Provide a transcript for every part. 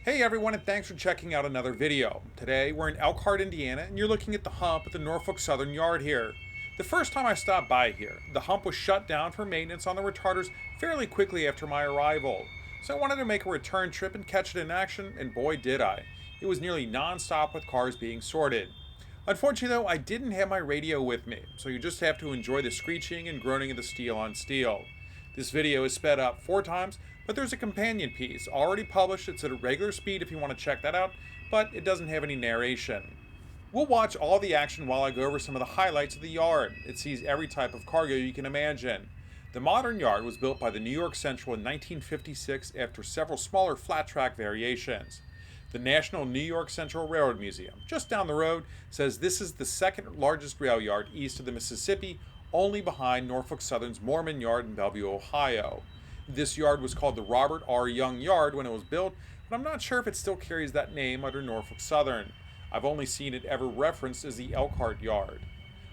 Hey everyone, and thanks for checking out another video. Today we're in Elkhart, Indiana, and you're looking at the hump at the Norfolk Southern yard here. The first time I stopped by here, the hump was shut down for maintenance on the retarders fairly quickly after my arrival. So I wanted to make a return trip and catch it in action, and boy did I. It was nearly non-stop with cars being sorted. Unfortunately though, I didn't have my radio with me, so you just have to enjoy the screeching and groaning of the steel on steel. This video is sped up 4 times, but there's a companion piece already published. It's at a regular speed if you want to check that out, but it doesn't have any narration. We'll watch all the action while I go over some of the highlights of the yard. It sees every type of cargo you can imagine. The modern yard was built by the New York Central in 1956 after several smaller flat track variations. The National New York Central Railroad Museum, just down the road, says this is the second largest rail yard east of the Mississippi, only behind Norfolk Southern's Moorman yard in Bellevue, Ohio. This yard was called the Robert R. Young Yard when it was built, but I'm not sure if it still carries that name under Norfolk Southern. I've only seen it ever referenced as the Elkhart Yard.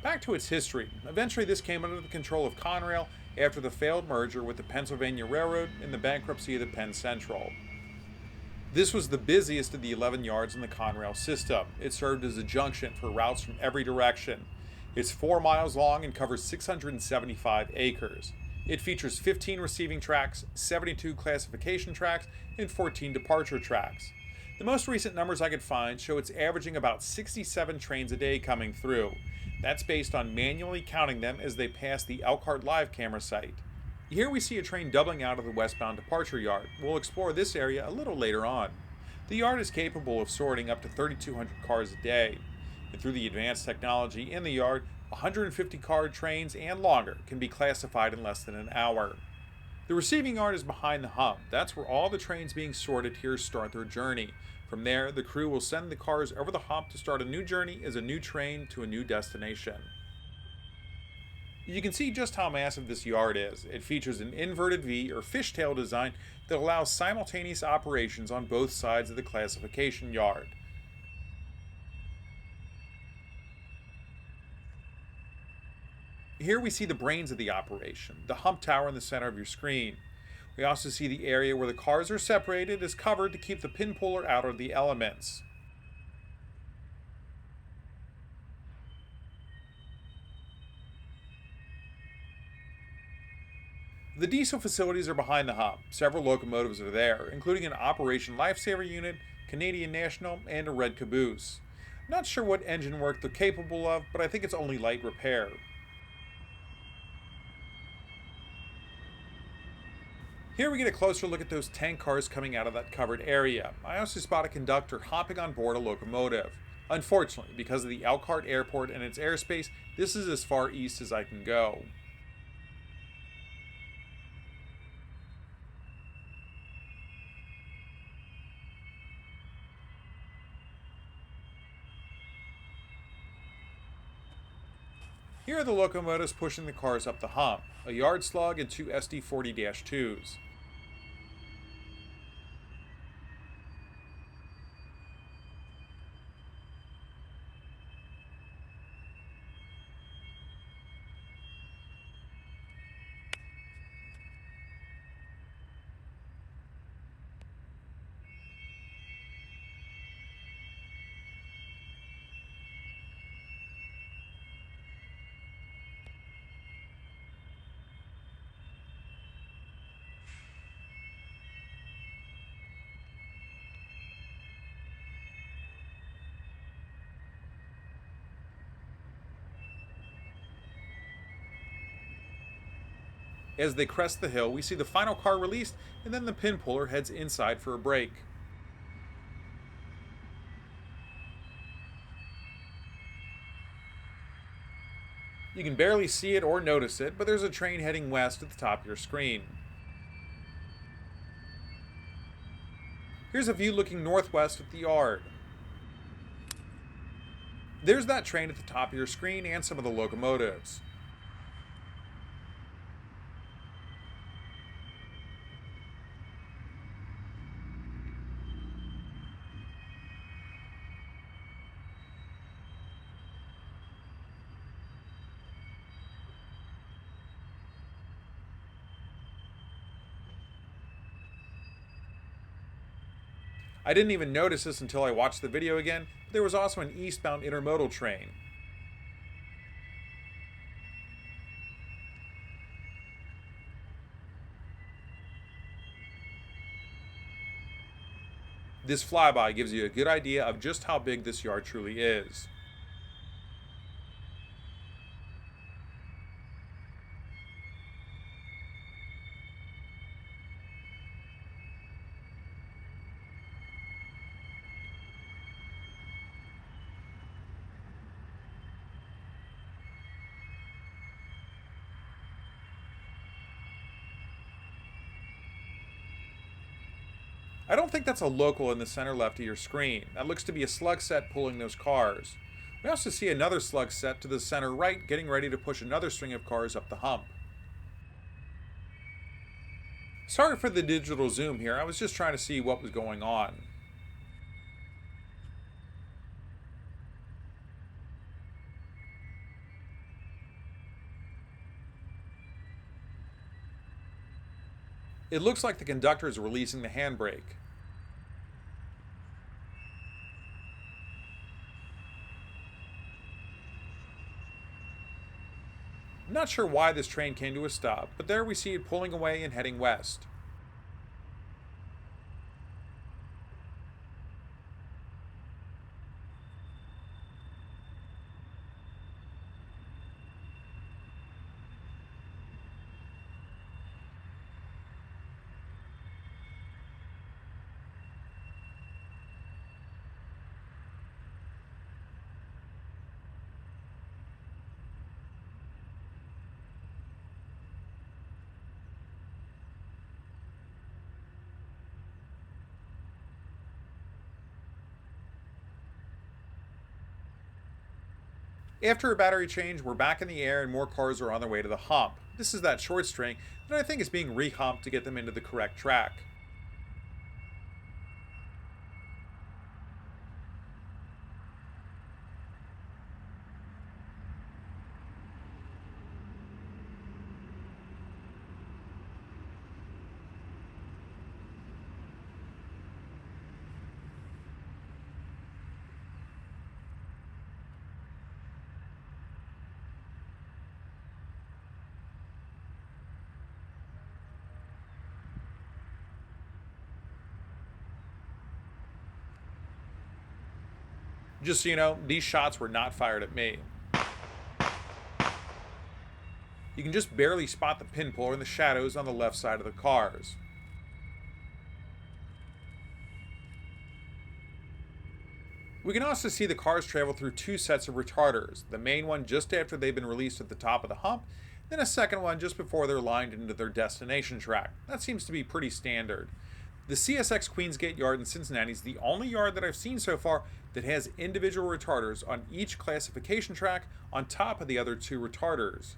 Back to its history. Eventually this came under the control of Conrail after the failed merger with the Pennsylvania Railroad and the bankruptcy of the Penn Central. This was the busiest of the 11 yards in the Conrail system. It served as a junction for routes from every direction. It's 4 miles long and covers 675 acres. It features 15 receiving tracks, 72 classification tracks, and 14 departure tracks. The most recent numbers I could find show it's averaging about 67 trains a day coming through. That's based on manually counting them as they pass the Elkhart live camera site. Here we see a train doubling out of the westbound departure yard. We'll explore this area a little later on. The yard is capable of sorting up to 3,200 cars a day. And through the advanced technology in the yard, 150 car trains and longer can be classified in less than an hour. The receiving yard is behind the hump. That's where all the trains being sorted here start their journey. From there, the crew will send the cars over the hump to start a new journey as a new train to a new destination. You can see just how massive this yard is. It features an inverted V or fishtail design that allows simultaneous operations on both sides of the classification yard. Here we see the brains of the operation, the Hump Tower in the center of your screen. We also see the area where the cars are separated is covered to keep the pin puller out of the elements. The diesel facilities are behind the hump. Several locomotives are there, including an Operation Lifesaver unit, Canadian National, and a red caboose. I'm not sure what engine work they're capable of, but I think it's only light repair. Here we get a closer look at those tank cars coming out of that covered area. I also spot a conductor hopping on board a locomotive. Unfortunately, because of the Elkhart Airport and its airspace, this is as far east as I can go. Here are the locomotives pushing the cars up the hump, a yard slug and 2 SD40-2s. As they crest the hill, we see the final car released, and then the pin puller heads inside for a break. You can barely see it or notice it, but there's a train heading west at the top of your screen. Here's a view looking northwest at the yard. There's that train at the top of your screen and some of the locomotives. I didn't even notice this until I watched the video again, but there was also an eastbound intermodal train. This flyby gives you a good idea of just how big this yard truly is. I don't think that's a local in the center left of your screen. That looks to be a Slugset pulling those cars. We also see another Slugset to the center right getting ready to push another string of cars up the hump. Sorry for the digital zoom here, I was just trying to see what was going on. It looks like the conductor is releasing the handbrake. I'm not sure why this train came to a stop, but there we see it pulling away and heading west. After a battery change, we're back in the air and more cars are on their way to the hump. This is that short string that I think is being rehumped to get them into the correct track. Just so you know, these shots were not fired at me. You can just barely spot the pin puller in the shadows on the left side of the cars. We can also see the cars travel through two sets of retarders, the main one just after they've been released at the top of the hump, then a second one just before they're lined into their destination track. That seems to be pretty standard. The CSX Queensgate yard in Cincinnati is the only yard that I've seen so far that has individual retarders on each classification track on top of the other two retarders.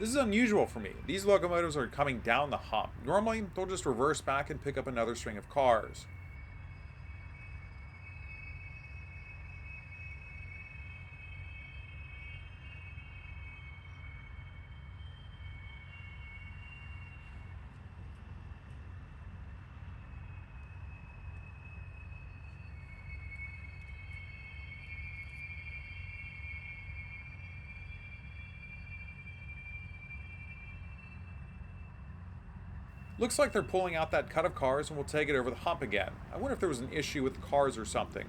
This is unusual for me. These locomotives are coming down the hump. Normally, they'll just reverse back and pick up another string of cars. Looks like they're pulling out that cut of cars and will take it over the hump again. I wonder if there was an issue with the cars or something.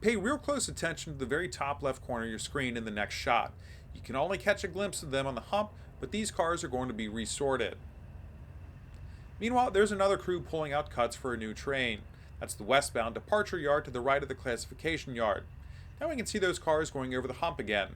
Pay real close attention to the very top left corner of your screen in the next shot. You can only catch a glimpse of them on the hump, but these cars are going to be resorted. Meanwhile, there's another crew pulling out cuts for a new train. That's the westbound departure yard to the right of the classification yard. Now we can see those cars going over the hump again.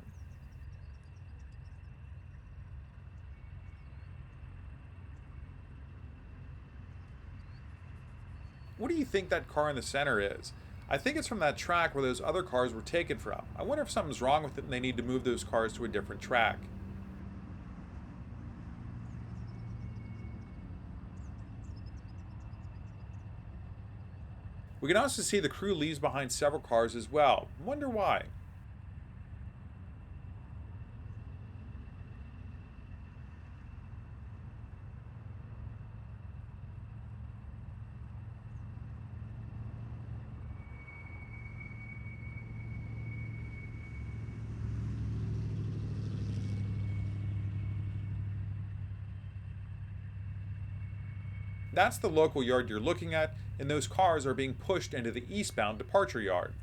What do you think that car in the center is? I think it's from that track where those other cars were taken from. I wonder if something's wrong with it and they need to move those cars to a different track. We can also see the crew leaves behind several cars as well. Wonder why. That's the local yard you're looking at, and those cars are being pushed into the eastbound departure yard.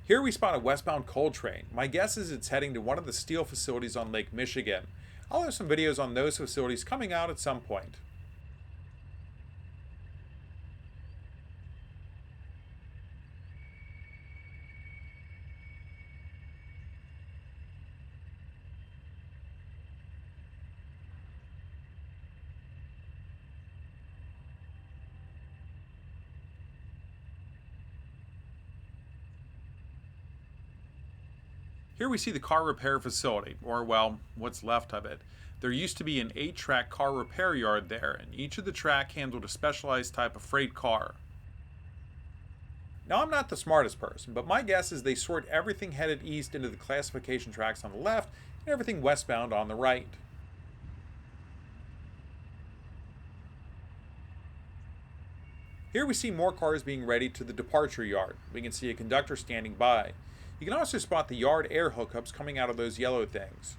Here we spot a westbound coal train. My guess is it's heading to one of the steel facilities on Lake Michigan. I'll have some videos on those facilities coming out at some point. Here we see the car repair facility, or well, what's left of it. There used to be an 8-track car repair yard there, and each of the track handled a specialized type of freight car. Now I'm not the smartest person, but my guess is they sort everything headed east into the classification tracks on the left and everything westbound on the right. Here we see more cars being readied to the departure yard. We can see a conductor standing by. You can also spot the yard air hookups coming out of those yellow things.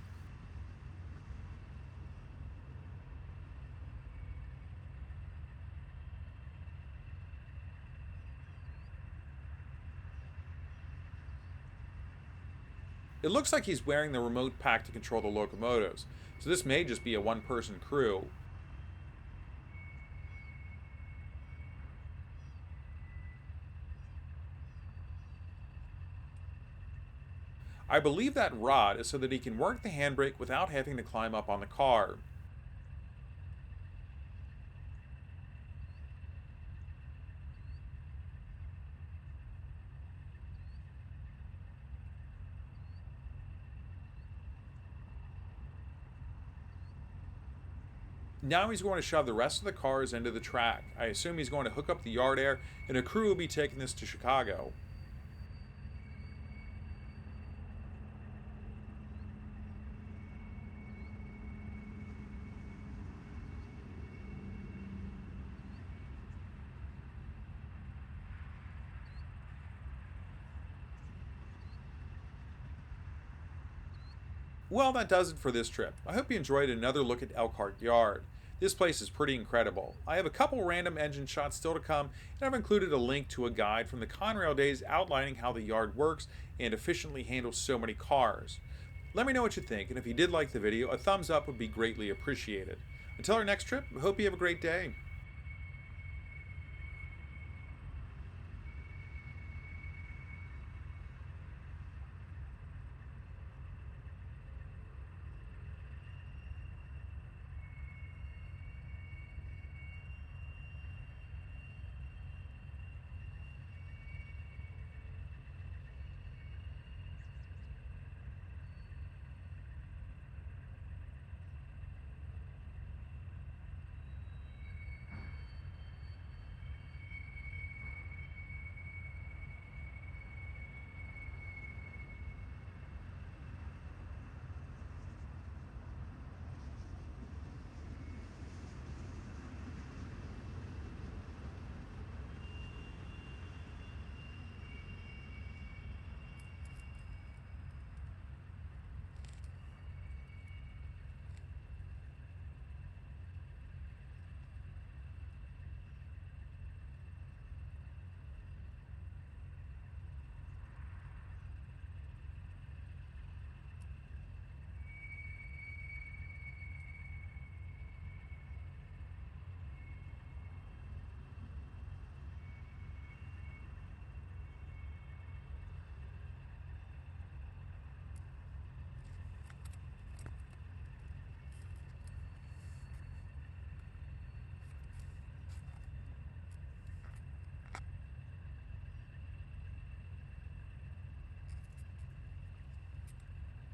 It looks like he's wearing the remote pack to control the locomotives, so this may just be a one-person crew. I believe that rod is so that he can work the handbrake without having to climb up on the car. Now he's going to shove the rest of the cars into the track. I assume he's going to hook up the yard air, and a crew will be taking this to Chicago. Well, that does it for this trip. I hope you enjoyed another look at Elkhart Yard. This place is pretty incredible. I have a couple random engine shots still to come, and I've included a link to a guide from the Conrail days outlining how the yard works and efficiently handles so many cars. Let me know what you think, and if you did like the video, a thumbs up would be greatly appreciated. Until our next trip, I hope you have a great day.